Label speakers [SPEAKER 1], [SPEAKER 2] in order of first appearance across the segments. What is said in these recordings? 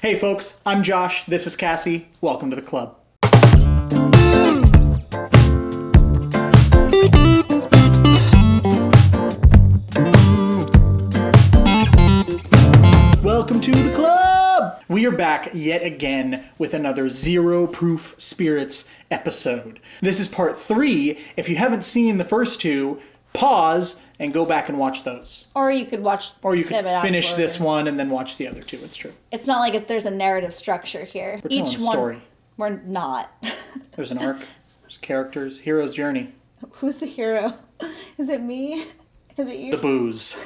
[SPEAKER 1] Hey folks, I'm Josh, this is Cassie, welcome to the club. Welcome to the club! We are back yet again with another Zero Proof Spirits episode. This is part 3. If you haven't seen the first two, pause and go back and watch those.
[SPEAKER 2] Or you could watch.
[SPEAKER 1] Or you could finish this one and then watch the other two. It's true.
[SPEAKER 2] It's not like there's a narrative structure here.
[SPEAKER 1] We're telling a story.
[SPEAKER 2] We're not.
[SPEAKER 1] There's an arc. There's characters. Hero's journey.
[SPEAKER 2] Who's the hero? Is it me? Is it you?
[SPEAKER 1] The booze.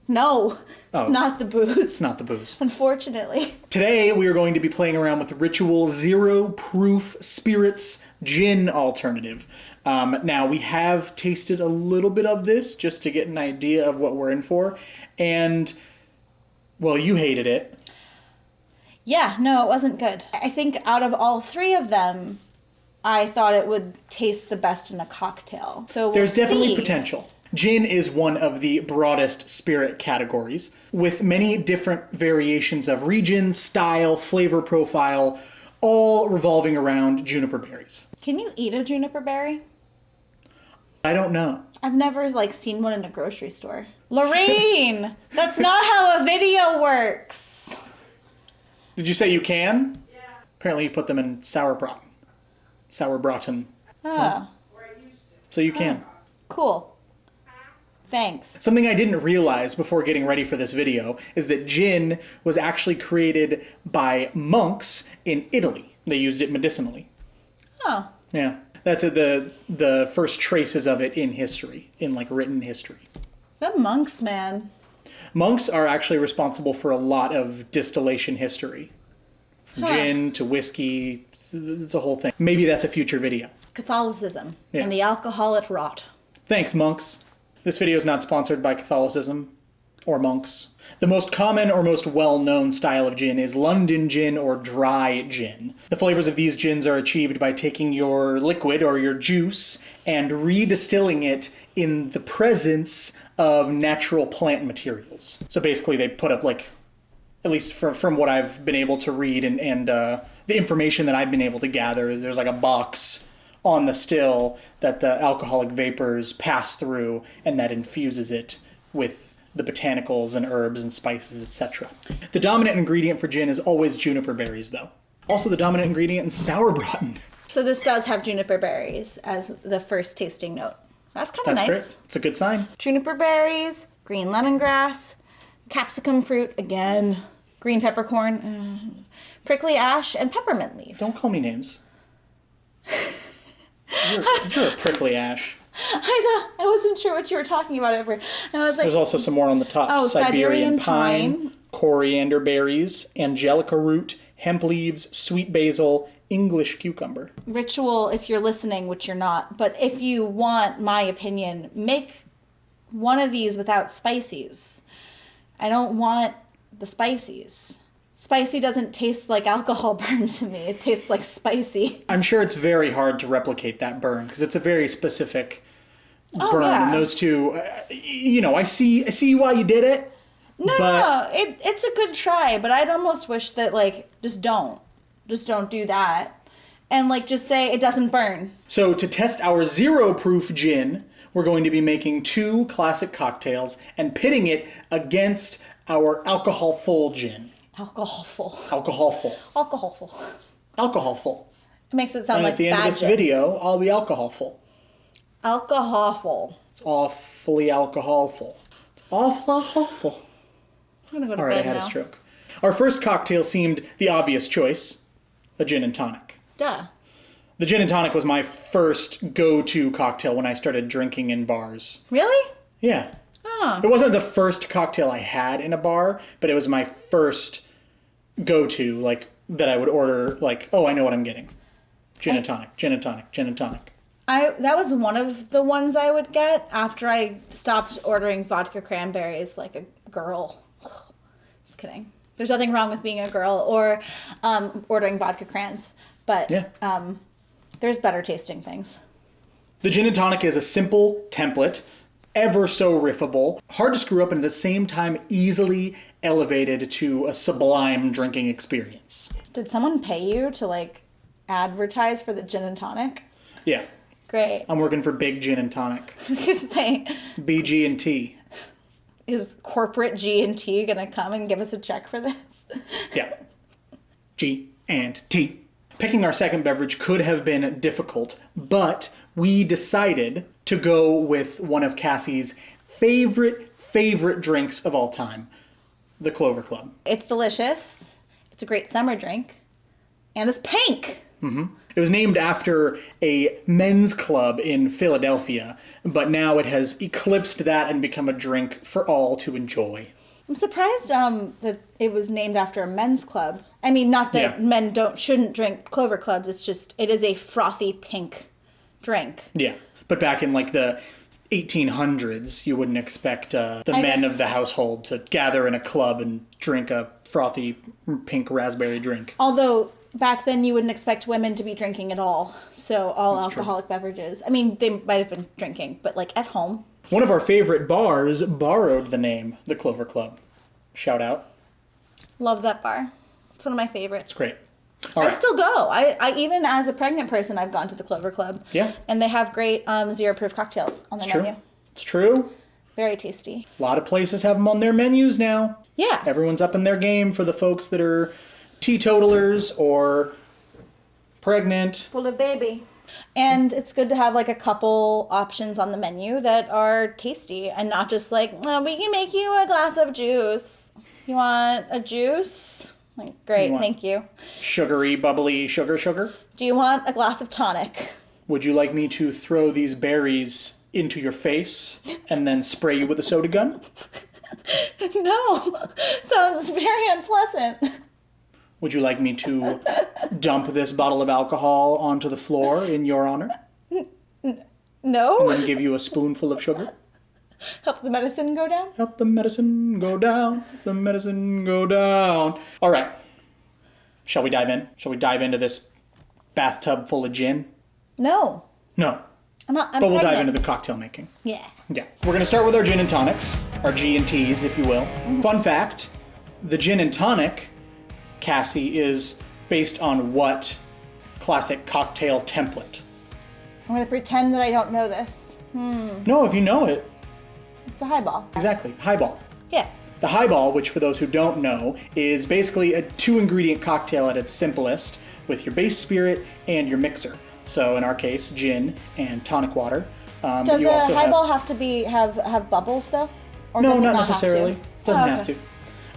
[SPEAKER 2] No, it's not the booze.
[SPEAKER 1] It's not the booze.
[SPEAKER 2] Unfortunately.
[SPEAKER 1] Today we are going to be playing around with Ritual Zero Proof Spirits Gin Alternative. Now, we have tasted a little bit of this just to get an idea of what we're in for. And, well, you hated it.
[SPEAKER 2] Yeah, no, it wasn't good. I think out of all 3 of them, I thought it would taste the best in a cocktail. So
[SPEAKER 1] There's definitely potential. Gin is one of the broadest spirit categories, with many different variations of region, style, flavor profile, all revolving around juniper berries.
[SPEAKER 2] Can you eat a juniper berry?
[SPEAKER 1] I don't know.
[SPEAKER 2] I've never, seen one in a grocery store. Lorraine! That's not how a video works!
[SPEAKER 1] Did you say you can? Yeah. Apparently you put them in sauerbraten. Sauerbraten.
[SPEAKER 2] Oh.
[SPEAKER 1] So you can.
[SPEAKER 2] Cool. Thanks.
[SPEAKER 1] Something I didn't realize before getting ready for this video is that gin was actually created by monks in Italy. They used it medicinally.
[SPEAKER 2] Oh.
[SPEAKER 1] Yeah. That's the first traces of it in history, in written history.
[SPEAKER 2] The monks, man.
[SPEAKER 1] Monks are actually responsible for a lot of distillation history. From gin to whiskey, it's a whole thing. Maybe that's a future video.
[SPEAKER 2] Catholicism and the alcohol it wrought.
[SPEAKER 1] Thanks, monks. This video is not sponsored by Catholicism or monks. The most common or most well-known style of gin is London gin or dry gin. The flavors of these gins are achieved by taking your liquid or your juice and redistilling it in the presence of natural plant materials. So basically they put up at least from what I've been able to read and the information that I've been able to gather is there's a box on the still that the alcoholic vapors pass through and that infuses it with the botanicals and herbs and spices, etc. The dominant ingredient for gin is always juniper berries, though. Also the dominant ingredient in sauerbraten.
[SPEAKER 2] So this does have juniper berries as the first tasting note. That's kind of nice.
[SPEAKER 1] Great. It's a good sign.
[SPEAKER 2] Juniper berries, green lemongrass, capsicum fruit again, green peppercorn, prickly ash, and peppermint leaf.
[SPEAKER 1] Don't call me names. You're a prickly ash.
[SPEAKER 2] I wasn't sure what you were talking about ever. I was
[SPEAKER 1] There's also some more on the top.
[SPEAKER 2] Oh,
[SPEAKER 1] Siberian pine, coriander berries, angelica root, hemp leaves, sweet basil, English cucumber.
[SPEAKER 2] Ritual, if you're listening, which you're not, but if you want my opinion, make one of these without spices. I don't want the spices. Spicy doesn't taste like alcohol burn to me. It tastes like spicy.
[SPEAKER 1] I'm sure it's very hard to replicate that burn because it's a very specific burn.
[SPEAKER 2] Yeah.
[SPEAKER 1] And those two, I see why you did it.
[SPEAKER 2] No, it's a good try, but I'd almost wish that just don't do that, and just say it doesn't burn.
[SPEAKER 1] So to test our zero proof gin, we're going to be making 2 classic cocktails and pitting it against our alcohol full gin.
[SPEAKER 2] Alcohol-full. It makes it sound
[SPEAKER 1] and
[SPEAKER 2] like
[SPEAKER 1] at the end of this video, I'll be alcohol-full.
[SPEAKER 2] Alcohol-full.
[SPEAKER 1] It's awfully alcohol-full. It's awful.
[SPEAKER 2] I'm gonna go to
[SPEAKER 1] All right,
[SPEAKER 2] bed
[SPEAKER 1] I had
[SPEAKER 2] now.
[SPEAKER 1] a stroke. Our first cocktail seemed the obvious choice, a gin and tonic.
[SPEAKER 2] Duh.
[SPEAKER 1] The gin and tonic was my first go-to cocktail when I started drinking in bars.
[SPEAKER 2] Really?
[SPEAKER 1] Yeah.
[SPEAKER 2] Oh.
[SPEAKER 1] It wasn't the first cocktail I had in a bar, but it was my first go-to, that I would order, oh, I know what I'm getting. Gin and tonic.
[SPEAKER 2] That was one of the ones I would get after I stopped ordering vodka cranberries like a girl. Just kidding. There's nothing wrong with being a girl or ordering vodka crans, but there's better tasting things.
[SPEAKER 1] The gin and tonic is a simple template, ever so riffable, hard to screw up, and at the same time easily elevated to a sublime drinking experience.
[SPEAKER 2] Did someone pay you to like advertise for the gin and tonic?
[SPEAKER 1] Yeah.
[SPEAKER 2] Great.
[SPEAKER 1] I'm working for Big Gin and Tonic.
[SPEAKER 2] Say,
[SPEAKER 1] BG&T.
[SPEAKER 2] is corporate G&T gonna come and give us a check for this?
[SPEAKER 1] Yeah. G&T. Picking our second beverage could have been difficult, but we decided to go with one of Cassie's favorite drinks of all time, the Clover Club.
[SPEAKER 2] It's delicious. It's a great summer drink. And it's pink.
[SPEAKER 1] It was named after a men's club in Philadelphia, but now it has eclipsed that and become a drink for all to enjoy.
[SPEAKER 2] I'm surprised that it was named after a men's club. I mean, not that men shouldn't drink Clover Clubs. It's just it is a frothy pink drink.
[SPEAKER 1] Yeah, but back in like the 1800s, you wouldn't expect the men of the household to gather in a club and drink a frothy pink raspberry drink.
[SPEAKER 2] Although back then you wouldn't expect women to be drinking at all. So all
[SPEAKER 1] That's
[SPEAKER 2] alcoholic beverages. I mean, they might have been drinking, but like at home.
[SPEAKER 1] One of our favorite bars borrowed the name, the Clover Club. Shout out.
[SPEAKER 2] Love that bar. It's one of my favorites.
[SPEAKER 1] It's great. All
[SPEAKER 2] I
[SPEAKER 1] right.
[SPEAKER 2] still go. I even as a pregnant person, I've gone to the Clover Club.
[SPEAKER 1] Yeah.
[SPEAKER 2] And they have great zero proof cocktails on their
[SPEAKER 1] It's true.
[SPEAKER 2] menu.
[SPEAKER 1] It's true.
[SPEAKER 2] Very tasty.
[SPEAKER 1] A lot of places have them on their menus now.
[SPEAKER 2] Yeah.
[SPEAKER 1] Everyone's up in their game for the folks that are teetotalers or pregnant.
[SPEAKER 2] Full of baby. And it's good to have like a couple options on the menu that are tasty and not just like, well, we can make you a glass of juice. You want a juice? Like, great, thank you.
[SPEAKER 1] Sugary, bubbly sugar.
[SPEAKER 2] Do you want a glass of tonic?
[SPEAKER 1] Would you like me to throw these berries into your face and then spray you with a soda gun?
[SPEAKER 2] No. Sounds very unpleasant.
[SPEAKER 1] Would you like me to dump this bottle of alcohol onto the floor in your honor?
[SPEAKER 2] No.
[SPEAKER 1] And then give you a spoonful of sugar?
[SPEAKER 2] Help the medicine go down?
[SPEAKER 1] Help the medicine go down. Help the medicine go down. All right. Shall we dive in? Shall we dive into this bathtub full of gin?
[SPEAKER 2] No.
[SPEAKER 1] No.
[SPEAKER 2] I'm
[SPEAKER 1] But we'll dive
[SPEAKER 2] pregnant.
[SPEAKER 1] into the cocktail making.
[SPEAKER 2] Yeah.
[SPEAKER 1] Yeah. We're going to start with our gin and tonics, our G&Ts, if you will. Fun fact, the gin and tonic, Cassie, is based on what classic cocktail template?
[SPEAKER 2] I'm going to pretend that I don't know this.
[SPEAKER 1] No, if you know it.
[SPEAKER 2] It's a highball.
[SPEAKER 1] Exactly. Highball.
[SPEAKER 2] Yeah.
[SPEAKER 1] The highball, which for those who don't know, is basically a 2-ingredient cocktail at its simplest with your base spirit and your mixer. So in our case, gin and tonic water.
[SPEAKER 2] Does
[SPEAKER 1] you
[SPEAKER 2] a
[SPEAKER 1] also
[SPEAKER 2] highball have to be have bubbles though? Or
[SPEAKER 1] No,
[SPEAKER 2] does it
[SPEAKER 1] not
[SPEAKER 2] have
[SPEAKER 1] necessarily.
[SPEAKER 2] to?
[SPEAKER 1] Doesn't
[SPEAKER 2] Oh,
[SPEAKER 1] have
[SPEAKER 2] okay.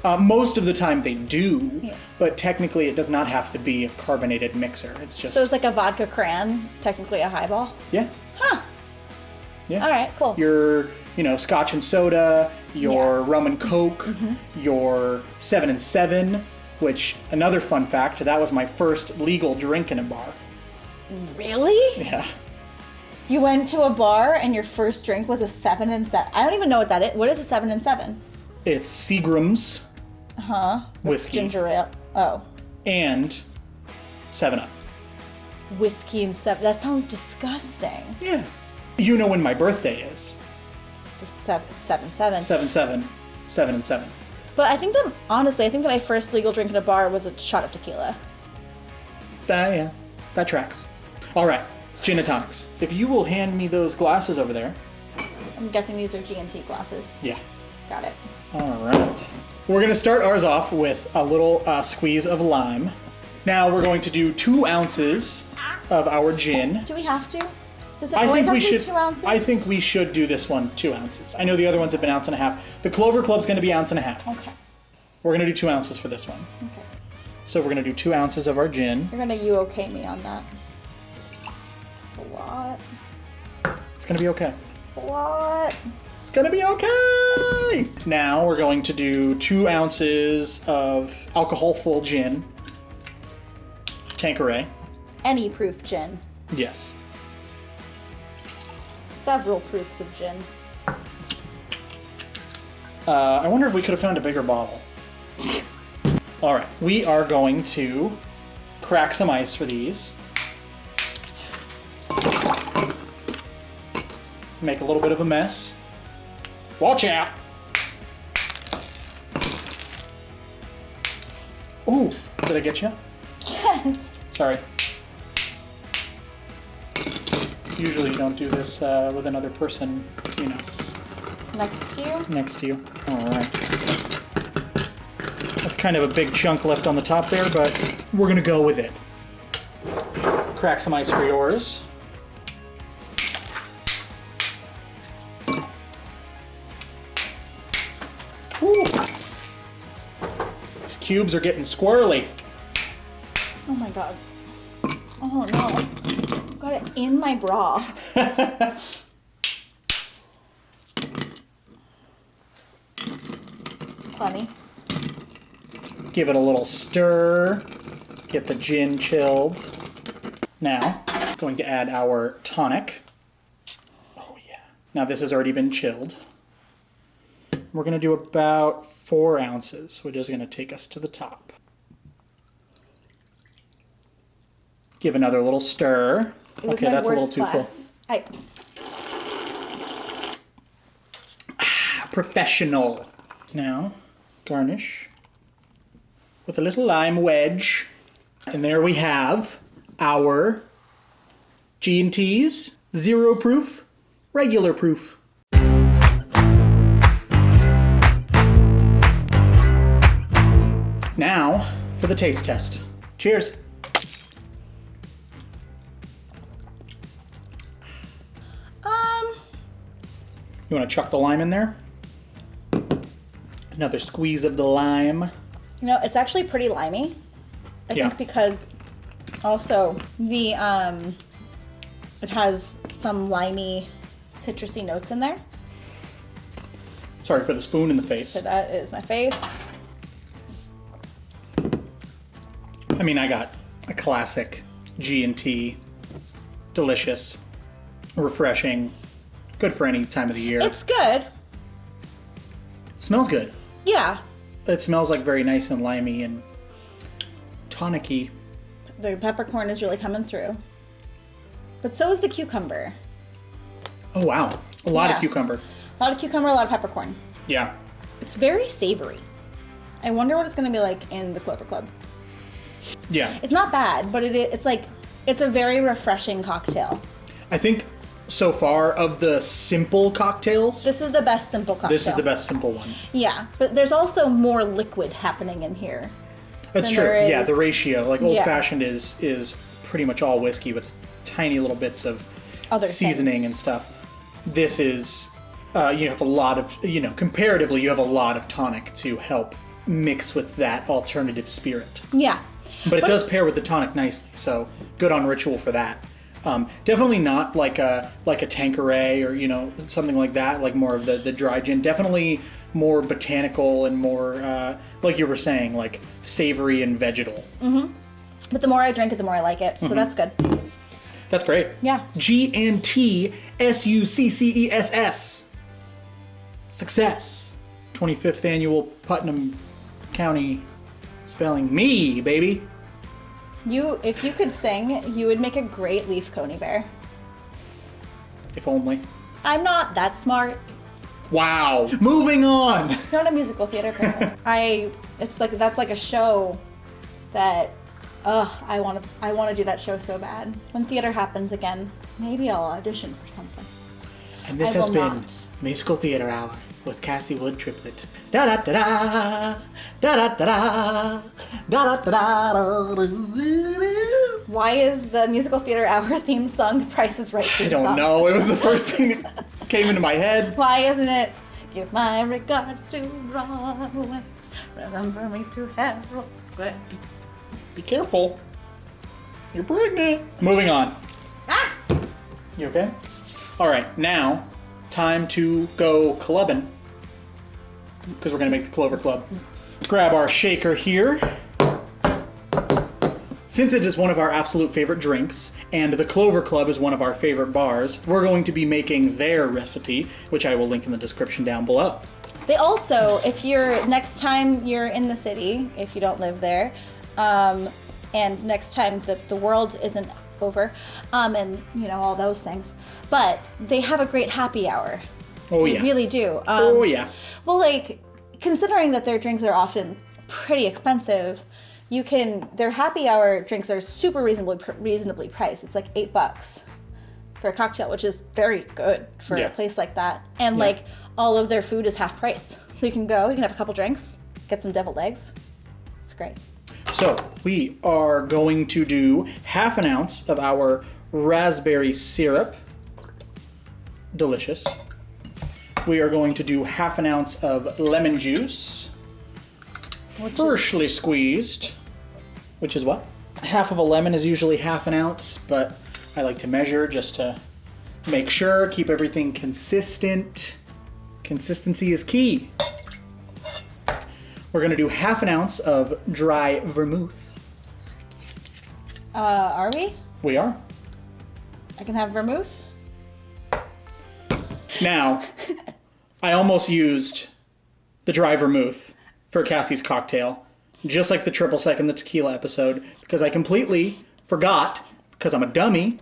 [SPEAKER 1] to. Most of the time they do,
[SPEAKER 2] Yeah.
[SPEAKER 1] but technically it does not have to be a carbonated mixer. It's just
[SPEAKER 2] So it's like a vodka cran, technically a highball?
[SPEAKER 1] yeah.
[SPEAKER 2] Huh.
[SPEAKER 1] Yeah.
[SPEAKER 2] All right, cool.
[SPEAKER 1] Your, scotch and soda, your
[SPEAKER 2] Yeah.
[SPEAKER 1] rum and coke, your 7 and 7, which another fun fact, that was my first legal drink in a bar.
[SPEAKER 2] Really?
[SPEAKER 1] Yeah.
[SPEAKER 2] You went to a bar and your first drink was a 7 and 7. I don't even know what that is. What is a 7 and 7?
[SPEAKER 1] It's Seagram's whiskey
[SPEAKER 2] Ginger ale. Oh.
[SPEAKER 1] and 7-Up.
[SPEAKER 2] Whiskey and 7. That sounds disgusting.
[SPEAKER 1] Yeah. You know when my birthday is.
[SPEAKER 2] It's the 7-7.
[SPEAKER 1] 7-7. 7 and 7.
[SPEAKER 2] But I think that, honestly, my first legal drink in a bar was a shot of tequila.
[SPEAKER 1] Yeah. That tracks. All right. Gin and tonics. If you will hand me those glasses over there.
[SPEAKER 2] I'm guessing these are G&T glasses.
[SPEAKER 1] Yeah.
[SPEAKER 2] Got it.
[SPEAKER 1] All right. We're going to start ours off with a little squeeze of lime. Now we're going to do 2 ounces of our gin.
[SPEAKER 2] Do we have to? Does it
[SPEAKER 1] I
[SPEAKER 2] always
[SPEAKER 1] think
[SPEAKER 2] have
[SPEAKER 1] we
[SPEAKER 2] to be
[SPEAKER 1] should.
[SPEAKER 2] 2 ounces?
[SPEAKER 1] I think we should do this one 2 ounces. I know the other ones have been 1.5 ounces. The Clover Club's going to be 1.5 ounces.
[SPEAKER 2] Okay.
[SPEAKER 1] We're going to do 2 ounces for this one.
[SPEAKER 2] Okay.
[SPEAKER 1] So we're going to do 2 ounces of our gin.
[SPEAKER 2] You're gonna you-okay me on that. It's a lot.
[SPEAKER 1] It's going to be okay.
[SPEAKER 2] It's a lot.
[SPEAKER 1] It's going to be okay. Now we're going to do 2 ounces of alcohol-full gin. Tanqueray.
[SPEAKER 2] Any proof gin.
[SPEAKER 1] Yes.
[SPEAKER 2] Several proofs of gin.
[SPEAKER 1] I wonder if we could have found a bigger bottle. All right, we are going to crack some ice for these. Make a little bit of a mess. Watch out! Ooh, did I get you?
[SPEAKER 2] Yes.
[SPEAKER 1] Sorry. Usually you don't do this with another person, you know.
[SPEAKER 2] Next to you?
[SPEAKER 1] Next to you. All right. That's kind of a big chunk left on the top there, but we're gonna go with it. Crack some ice for yours. Ooh. These cubes are getting squirrely.
[SPEAKER 2] Oh my god. Oh no. Got it in my bra. It's funny.
[SPEAKER 1] Give it a little stir. Get the gin chilled. Now, going to add our tonic. Oh yeah. Now this has already been chilled. We're going to do about 4 ounces, which is going to take us to the top. Give another little stir. Okay, that's a little too full. Professional. Now, garnish with a little lime wedge. And there we have our G&T's 0 proof, regular proof. Now, for the taste test. Cheers. You want to chuck the lime in there? Another squeeze of the lime.
[SPEAKER 2] You know, it's actually pretty limey. I think because also the it has some limey, citrusy notes in there.
[SPEAKER 1] Sorry for the spoon in the face.
[SPEAKER 2] So that is my face.
[SPEAKER 1] I mean, I got a classic G&T, delicious, refreshing, good for any time of the year.
[SPEAKER 2] It's good.
[SPEAKER 1] It smells good.
[SPEAKER 2] Yeah.
[SPEAKER 1] It smells like very nice and limey and tonic-y.
[SPEAKER 2] The peppercorn is really coming through. But so is the cucumber.
[SPEAKER 1] Oh, wow. A lot of cucumber.
[SPEAKER 2] A lot of cucumber, a lot of peppercorn.
[SPEAKER 1] Yeah.
[SPEAKER 2] It's very savory. I wonder what it's going to be like in the Clover Club.
[SPEAKER 1] Yeah.
[SPEAKER 2] It's not bad, but it's a very refreshing cocktail.
[SPEAKER 1] I think so far of the simple cocktails,
[SPEAKER 2] This is the best simple cocktail.
[SPEAKER 1] this is the best simple one.
[SPEAKER 2] Yeah, but there's also more liquid happening in here.
[SPEAKER 1] That's
[SPEAKER 2] than
[SPEAKER 1] true.
[SPEAKER 2] there
[SPEAKER 1] Yeah,
[SPEAKER 2] is-
[SPEAKER 1] the ratio. Like old fashioned is pretty much all whiskey with tiny little bits of
[SPEAKER 2] Other
[SPEAKER 1] seasoning
[SPEAKER 2] things.
[SPEAKER 1] and stuff. This is you have a lot of, comparatively you have a lot of tonic to help mix with that alternative spirit.
[SPEAKER 2] Yeah.
[SPEAKER 1] But it does
[SPEAKER 2] it's-
[SPEAKER 1] pair with the tonic nicely, so good on Ritual for that. Definitely not like a Tanqueray or something like that, like more of the dry gin. Definitely more botanical and more like you were saying, like savory and vegetal.
[SPEAKER 2] But the more I drink it, the more I like it. So that's good.
[SPEAKER 1] That's great.
[SPEAKER 2] Yeah.
[SPEAKER 1] G&T SUCCESS. Success. 25th annual Putnam County Spelling Bee, baby.
[SPEAKER 2] If you could sing, you would make a great Leaf Coney Bear.
[SPEAKER 1] If only.
[SPEAKER 2] I'm not that smart.
[SPEAKER 1] Wow. Moving on.
[SPEAKER 2] Not a musical theater person. That's like a show that I want to do that show so bad. When theater happens again, maybe I'll audition for something.
[SPEAKER 1] And this
[SPEAKER 2] I
[SPEAKER 1] has
[SPEAKER 2] will
[SPEAKER 1] been
[SPEAKER 2] not.
[SPEAKER 1] Musical Theater Hour with Cassie Wood Triplet. Da da da da da da da da da da da.
[SPEAKER 2] Why is the musical theater hour theme song The Price is Right theme
[SPEAKER 1] I don't
[SPEAKER 2] song?
[SPEAKER 1] know. It was the first thing that came into my head.
[SPEAKER 2] Why isn't it? Give my regards to Broadway. Remember me to Herald Square.
[SPEAKER 1] Be careful. You're pregnant. Moving on.
[SPEAKER 2] Ah!
[SPEAKER 1] You okay? All right, now time to go clubbing because we're gonna make the Clover Club. Grab our shaker here. Since it is one of our absolute favorite drinks, and the Clover Club is one of our favorite bars, we're going to be making their recipe, which I will link in the description down below.
[SPEAKER 2] They also, if you're next time you're in the city, if you don't live there, and next time the world isn't over, and all those things, but they have a great happy hour.
[SPEAKER 1] Oh
[SPEAKER 2] They
[SPEAKER 1] yeah.
[SPEAKER 2] really do.
[SPEAKER 1] Oh yeah.
[SPEAKER 2] Well, like, considering that their drinks are often pretty expensive, their happy hour drinks are super reasonably priced. It's like $8 for a cocktail, which is very good for a place like that. And like all of their food is half price. So you can have a couple drinks, get some deviled eggs. It's great.
[SPEAKER 1] So we are going to do half an ounce of our raspberry syrup. Delicious. We are going to do half an ounce of lemon juice. Freshly squeezed. Which is what? Half of a lemon is usually half an ounce, but I like to measure just to make sure, keep everything consistent. Consistency is key. We're gonna do half an ounce of dry vermouth.
[SPEAKER 2] Are we?
[SPEAKER 1] We are.
[SPEAKER 2] I can have vermouth?
[SPEAKER 1] Now, I almost used the dry vermouth for Cassie's cocktail, just like the triple sec in the tequila episode, because I completely forgot, because I'm a dummy,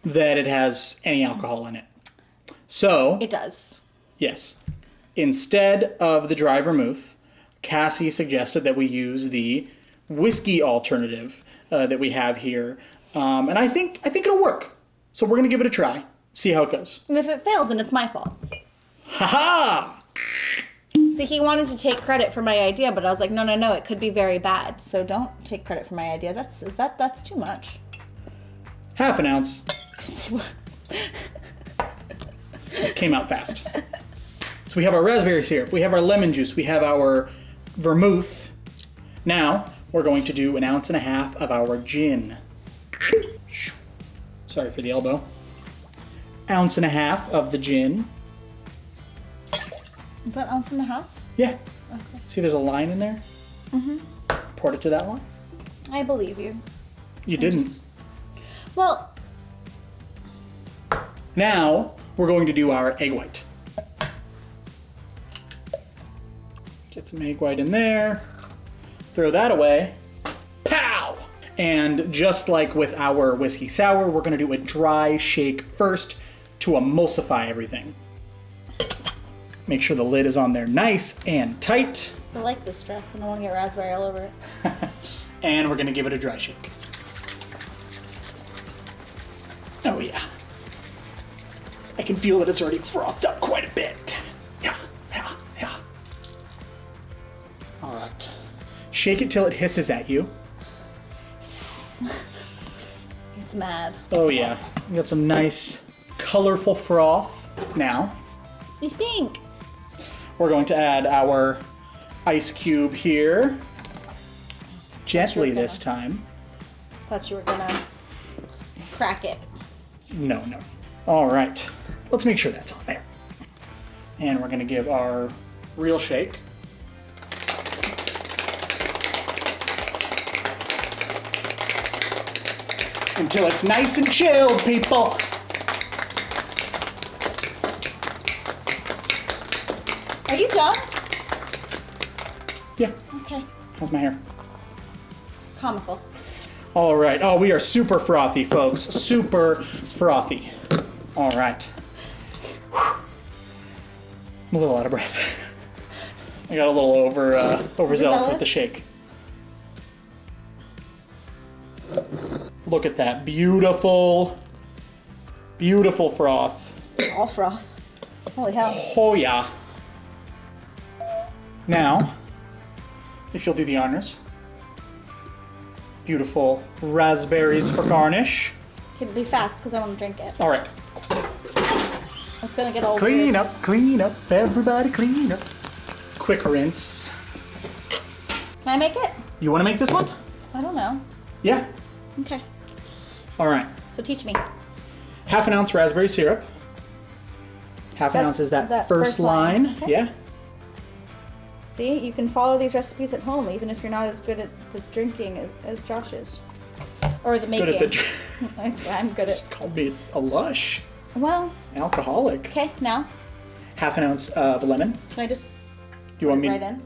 [SPEAKER 1] that it has any alcohol in it. So,
[SPEAKER 2] It does.
[SPEAKER 1] yes, instead of the dry vermouth, Cassie suggested that we use the whiskey alternative that we have here, and I think it'll work. So we're gonna give it a try, see how it goes.
[SPEAKER 2] And if it fails, then it's my fault.
[SPEAKER 1] Ha-ha!
[SPEAKER 2] See, he wanted to take credit for my idea, but I was like, no, it could be very bad. So don't take credit for my idea. That's too much.
[SPEAKER 1] Half an ounce. Came out fast. So we have our raspberry syrup, we have our lemon juice, we have our vermouth. Now we're going to do 1.5 ounces of our gin. Sorry for the elbow. 1.5 ounces of the gin.
[SPEAKER 2] Is that 1.5 ounces?
[SPEAKER 1] Yeah.
[SPEAKER 2] Okay.
[SPEAKER 1] See, there's a line in there. Poured it to that line.
[SPEAKER 2] I believe you.
[SPEAKER 1] You didn't.
[SPEAKER 2] Well,
[SPEAKER 1] Now we're going to do our egg white. Get some egg white in there. Throw that away. Pow! And just like with our whiskey sour, we're going to do a dry shake first to emulsify everything. Make sure the lid is on there nice and tight.
[SPEAKER 2] I like this dress. I don't want to get raspberry all over it.
[SPEAKER 1] And we're going to give it a dry shake. Oh yeah. I can feel that it's already frothed up quite a bit. Yeah. All right. Shake it till it hisses at you.
[SPEAKER 2] It's mad.
[SPEAKER 1] Oh yeah. We got some nice, colorful froth. Now,
[SPEAKER 2] It's pink.
[SPEAKER 1] we're going to add our ice cube here. Gently
[SPEAKER 2] gonna-
[SPEAKER 1] this time.
[SPEAKER 2] Thought you were gonna crack it.
[SPEAKER 1] No. All right. Let's make sure that's on there. And we're going to give our real shake. Until it's nice and chilled, people.
[SPEAKER 2] Are you done?
[SPEAKER 1] Yeah.
[SPEAKER 2] Okay.
[SPEAKER 1] How's my hair?
[SPEAKER 2] Comical.
[SPEAKER 1] All right. Oh, we are super frothy, folks. Super frothy. All right. I'm a little out of breath. I got a little overzealous with the shake. Look at that beautiful, beautiful froth.
[SPEAKER 2] All froth. Holy hell.
[SPEAKER 1] Oh yeah. Now, if you'll do the honors. Beautiful raspberries for garnish.
[SPEAKER 2] Okay, be fast because I want to drink it.
[SPEAKER 1] All right.
[SPEAKER 2] It's gonna get all
[SPEAKER 1] Clean
[SPEAKER 2] weird.
[SPEAKER 1] up, everybody clean up. Quick rinse.
[SPEAKER 2] Can I make it?
[SPEAKER 1] You want to make this one?
[SPEAKER 2] I don't know.
[SPEAKER 1] Yeah.
[SPEAKER 2] Okay.
[SPEAKER 1] All right.
[SPEAKER 2] So teach me.
[SPEAKER 1] 1/2 ounce raspberry syrup. 1/2 ounce is that first line.
[SPEAKER 2] Okay.
[SPEAKER 1] Yeah.
[SPEAKER 2] See, you can follow these recipes at home, even if you're not as good at the drinking as Josh is, or the making.
[SPEAKER 1] Good at the.
[SPEAKER 2] I'm good at.
[SPEAKER 1] Called me a lush
[SPEAKER 2] Well,
[SPEAKER 1] alcoholic.
[SPEAKER 2] okay. Now,
[SPEAKER 1] 1/2 ounce of lemon.
[SPEAKER 2] can I just
[SPEAKER 1] You want me?
[SPEAKER 2] right in?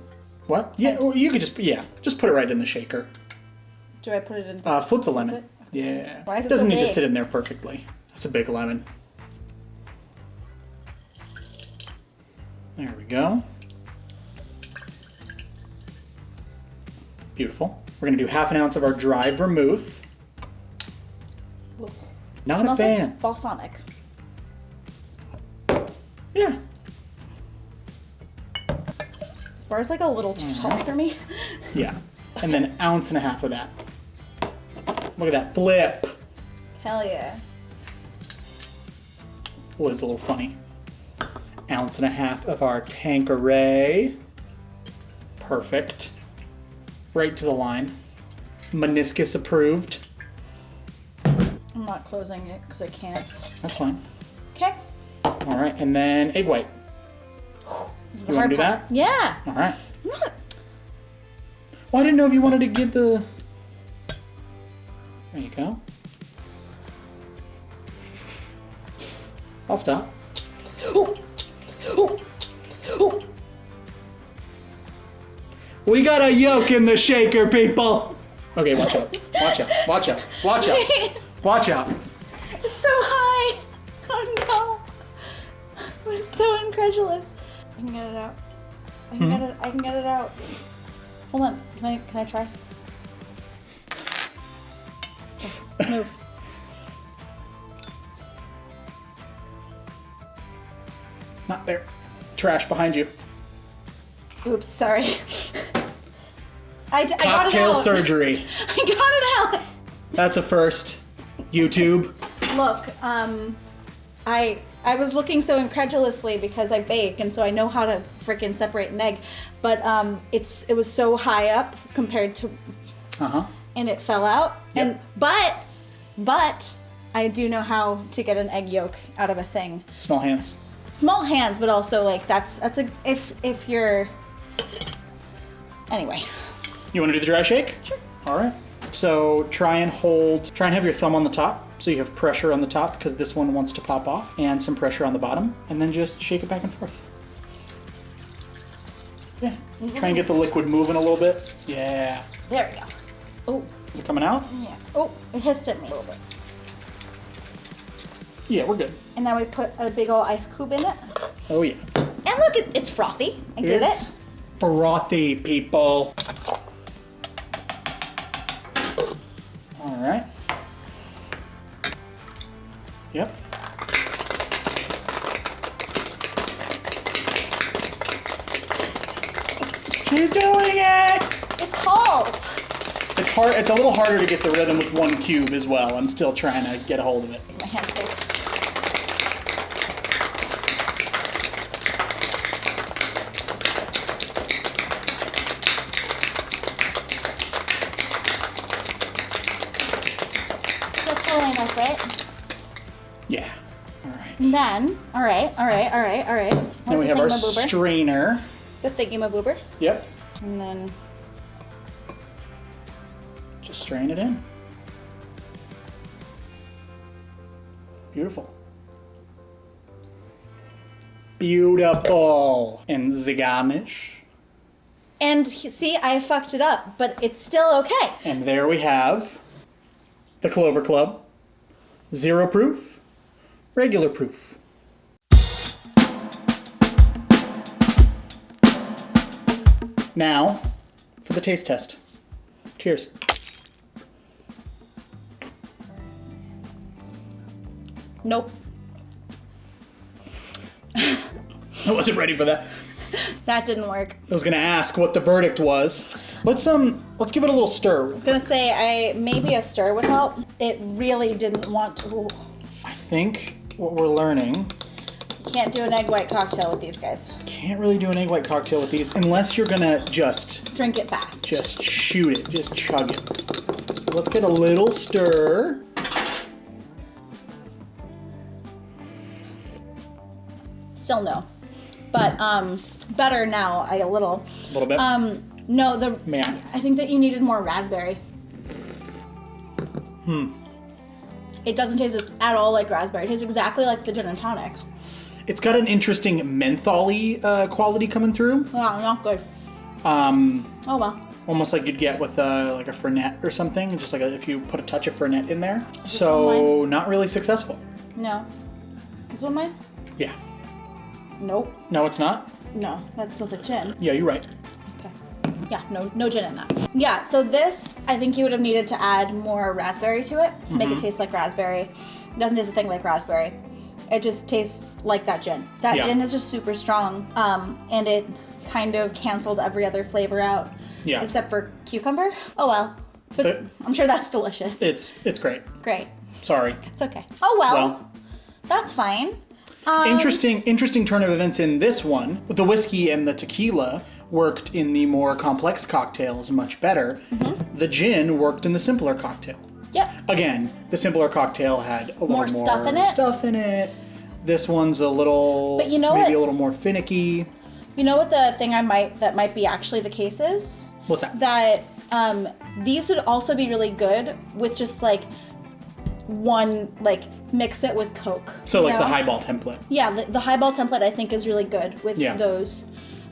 [SPEAKER 1] What? Yeah. Or you could just put it right in the shaker.
[SPEAKER 2] Do I put it in?
[SPEAKER 1] Flip the lemon.
[SPEAKER 2] it?
[SPEAKER 1] Yeah.
[SPEAKER 2] Why is it
[SPEAKER 1] doesn't
[SPEAKER 2] so
[SPEAKER 1] need to
[SPEAKER 2] big?
[SPEAKER 1] sit in there perfectly. That's a big lemon. There we go. Beautiful. We're gonna do half an ounce of our dry vermouth. Not a
[SPEAKER 2] Smells
[SPEAKER 1] fan.
[SPEAKER 2] like balsamic.
[SPEAKER 1] Yeah.
[SPEAKER 2] This bar's like a little too tall for me.
[SPEAKER 1] Yeah. And then 1.5 ounces of that. Look at that flip.
[SPEAKER 2] Hell yeah.
[SPEAKER 1] Lid's a little funny. 1.5 ounces of our Tanqueray. Perfect. Right to the line. Meniscus approved.
[SPEAKER 2] I'm not closing it because I can't.
[SPEAKER 1] That's fine.
[SPEAKER 2] Okay.
[SPEAKER 1] All right, and then egg white.
[SPEAKER 2] This is
[SPEAKER 1] You
[SPEAKER 2] the
[SPEAKER 1] want
[SPEAKER 2] hard
[SPEAKER 1] to do
[SPEAKER 2] part.
[SPEAKER 1] that?
[SPEAKER 2] Yeah.
[SPEAKER 1] All right.
[SPEAKER 2] I'm not-
[SPEAKER 1] Well, I didn't know if you wanted to give the... There you go. I'll stop.
[SPEAKER 2] Ooh. Ooh. Ooh.
[SPEAKER 1] We got a yolk in the shaker, people. Okay, watch out. Watch out. Watch out. Watch out. Watch out.
[SPEAKER 2] It's so high. Oh no. I'm so incredulous. I can get it out. I can get it out. Hold on. Can I try? Move.
[SPEAKER 1] Not there. Trash behind you.
[SPEAKER 2] Oops, sorry. I got it
[SPEAKER 1] Cocktail
[SPEAKER 2] out.
[SPEAKER 1] surgery.
[SPEAKER 2] I got it out.
[SPEAKER 1] That's a first. YouTube.
[SPEAKER 2] Look, I was looking so incredulously because I bake and so I know how to freaking separate an egg, but it was so high up compared to, and it fell out.
[SPEAKER 1] Yep.
[SPEAKER 2] And but I do know how to get an egg yolk out of a thing.
[SPEAKER 1] Small hands.
[SPEAKER 2] Small hands, but also like that's a if you're anyway.
[SPEAKER 1] You want to do the dry shake?
[SPEAKER 2] Sure.
[SPEAKER 1] All right. So try and have your thumb on the top so you have pressure on the top because this one wants to pop off, and some pressure on the bottom, and then just shake it back and forth. Yeah. Try and get the liquid moving a little bit. Yeah.
[SPEAKER 2] There we go. Oh.
[SPEAKER 1] Is it coming out?
[SPEAKER 2] Yeah. Oh, it hissed at me a little bit.
[SPEAKER 1] Yeah, we're good.
[SPEAKER 2] And then we put a big old ice cube in it.
[SPEAKER 1] Oh yeah.
[SPEAKER 2] And look, it's frothy. I did
[SPEAKER 1] It's
[SPEAKER 2] it.
[SPEAKER 1] frothy, people. All right. Yep. She's doing it!
[SPEAKER 2] It's called.
[SPEAKER 1] It's hard. It's a little harder to get the rhythm with one cube as well. I'm still trying to get a hold of it.
[SPEAKER 2] My hand space. That's really enough, right?
[SPEAKER 1] Yeah. All right.
[SPEAKER 2] And then, all right.
[SPEAKER 1] Then
[SPEAKER 2] Where's
[SPEAKER 1] we
[SPEAKER 2] the
[SPEAKER 1] have our
[SPEAKER 2] thingamaboober?
[SPEAKER 1] strainer.
[SPEAKER 2] The thingamaboober.
[SPEAKER 1] Yep.
[SPEAKER 2] And then
[SPEAKER 1] Just strain it in. Beautiful. Beautiful. And Zigamish.
[SPEAKER 2] and see, I fucked it up, but it's still okay.
[SPEAKER 1] And there we have the Clover Club. 0 proof, regular proof. Now, for the taste test. Cheers.
[SPEAKER 2] Nope.
[SPEAKER 1] I wasn't ready for that.
[SPEAKER 2] That didn't work.
[SPEAKER 1] I was gonna ask what the verdict was. Let's give it a little stir.
[SPEAKER 2] I'm gonna say maybe a stir would help. It really didn't want to. Ooh.
[SPEAKER 1] I think what we're learning,
[SPEAKER 2] Can't do an egg white cocktail with these guys.
[SPEAKER 1] can't really do an egg white cocktail with these unless you're gonna just
[SPEAKER 2] Drink it fast.
[SPEAKER 1] shoot it, just chug it. Let's get a little stir.
[SPEAKER 2] Still no. But better now, a little.
[SPEAKER 1] A little bit.
[SPEAKER 2] No,
[SPEAKER 1] Man.
[SPEAKER 2] I think that you needed more raspberry. It doesn't taste at all like raspberry. It tastes exactly like the gin tonic.
[SPEAKER 1] It's got an interesting menthol-y quality coming through.
[SPEAKER 2] Wow, not good. Oh well.
[SPEAKER 1] Almost like you'd get with like a Fernet or something, just like if you put a touch of Fernet in there.
[SPEAKER 2] one
[SPEAKER 1] So
[SPEAKER 2] mine?
[SPEAKER 1] not really successful.
[SPEAKER 2] No. This one mine?
[SPEAKER 1] Yeah.
[SPEAKER 2] Nope.
[SPEAKER 1] No, it's not?
[SPEAKER 2] No, that smells like gin.
[SPEAKER 1] Yeah, you're right.
[SPEAKER 2] Okay. Yeah, no gin in that. Yeah, so this, I think you would have needed to add more raspberry to it to make it taste like raspberry. It doesn't taste a thing like raspberry. It just tastes like that gin. That gin is just super strong, and it kind of canceled every other flavor out, except for cucumber. Oh well, but I'm sure that's delicious.
[SPEAKER 1] It's great.
[SPEAKER 2] Great.
[SPEAKER 1] Sorry.
[SPEAKER 2] It's okay. Oh well, that's fine.
[SPEAKER 1] Interesting turn of events in this one. The whiskey and the tequila worked in the more complex cocktails much better. The gin worked in the simpler cocktail.
[SPEAKER 2] Yep.
[SPEAKER 1] Again, the simpler cocktail had a little more stuff in it. This one's a little,
[SPEAKER 2] but you know
[SPEAKER 1] maybe
[SPEAKER 2] what?
[SPEAKER 1] a little more finicky.
[SPEAKER 2] You know what the thing that might be actually the case is?
[SPEAKER 1] What's that?
[SPEAKER 2] That these would also be really good with just like one, like mix it with Coke.
[SPEAKER 1] So like the highball template.
[SPEAKER 2] Yeah, the highball template I think is really good with those.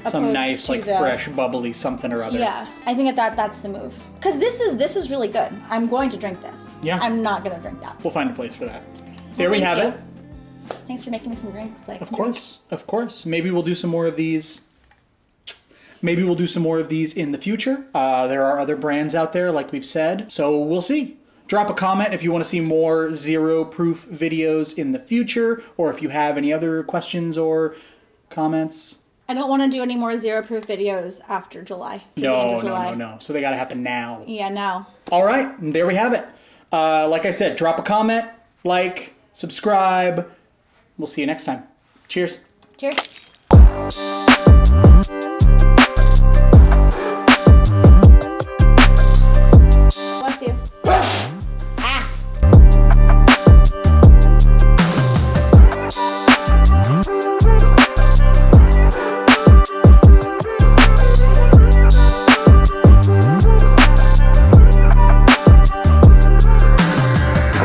[SPEAKER 1] Some nice like fresh bubbly something or other.
[SPEAKER 2] Yeah, I think that's the move. Because this is really good. I'm going to drink this.
[SPEAKER 1] Yeah.
[SPEAKER 2] I'm not going to drink that.
[SPEAKER 1] We'll find a place for that. There we have it.
[SPEAKER 2] Thanks for making me some drinks.
[SPEAKER 1] Of course. Maybe we'll do some more of these. Maybe we'll do some more of these in the future. There are other brands out there, like we've said. So we'll see. Drop a comment if you want to see more zero proof videos in the future, or if you have any other questions or comments.
[SPEAKER 2] I don't want to do any more zero proof videos after July.
[SPEAKER 1] No. So they got to happen now.
[SPEAKER 2] Yeah, now.
[SPEAKER 1] All right. There we have it. Like I said, drop a comment, like, subscribe. We'll see you next time. Cheers.
[SPEAKER 2] Cheers.